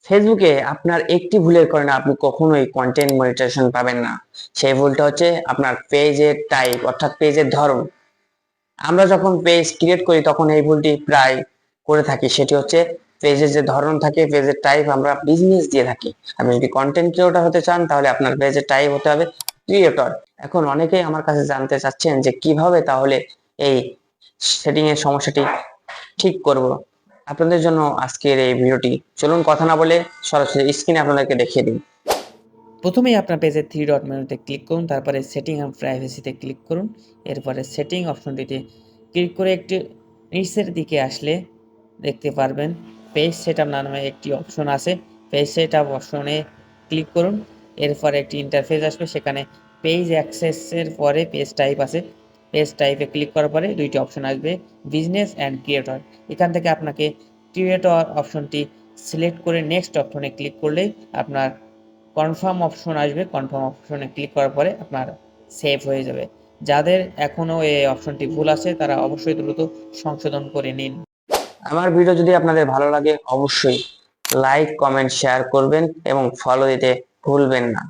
ফেসবুকে আপনার একটি ভুলের কারণে আপনি কখনোই কন্টেন্ট মনিটাইজেশন পাবেন না। সেই ভুলটা হচ্ছে আপনার পেজের টাইপ, অর্থাৎ পেজের ধরন। আমরা যখন পেজ ক্রিয়েট করি তখন এই ভুলটি প্রায় করে থাকি, সেটি হচ্ছে পেজের যে ধরন থাকে, পেজের টাইপ আমরা বিজনেস দিয়ে থাকি। আপনি যদি কন্টেন্ট ক্রিয়েটর হতে চান তাহলে আপনার পেজের টাইপ হতে হবে ক্রিয়েটর। এখন অনেকেই আমার কাছে জানতে চাচ্ছেন যে কিভাবে তাহলে এই সেটিং এর সমস্যাটি ঠিক করব। আপনাদের জন্য আজকের এই ভিডিওটি, চলুন কথা না বলে সরাসরি স্ক্রিনে আপনাদেরকে দেখিয়ে দিই। প্রথমেই আপনার পেজের থ্রি ডট মেনুতে ক্লিক করুন, তারপরে সেটিং অ্যান্ড প্রাইভেসিতে ক্লিক করুন। এরপরে সেটিং অপশনটিতে ক্লিক করে একটু নিচের দিকে আসলে দেখতে পারবেন পেজ সেটআপ নামে একটি অপশন আছে। পেজ সেটআপ অপশনে ক্লিক করুন। এরপরে একটি ইন্টারফেস আসবে, সেখানে পেজ অ্যাক্সেসের পরে পেজ টাইপ আছে। পেজ টাইপে ক্লিক করার পরে দুইটি অপশন আসবে, বিজনেস অ্যান্ড ক্রিয়েটর। এখান থেকে আপনাকে ক্রিয়েটর অপশনটি সিলেক্ট করে নেক্সট অপশনে ক্লিক করলেই আপনার কনফার্ম অপশন আসবে। কনফার্ম অপশনে ক্লিক করার পরে আপনার সেভ হয়ে যাবে। যাদের এখনও এই অপশনটি ভুল আছে তারা অবশ্যই দ্রুত সংশোধন করে নিন। আমার ভিডিও যদি আপনাদের ভালো লাগে অবশ্যই লাইক, কমেন্ট, শেয়ার করবেন এবং ফলো দিতে ভুলবেন না।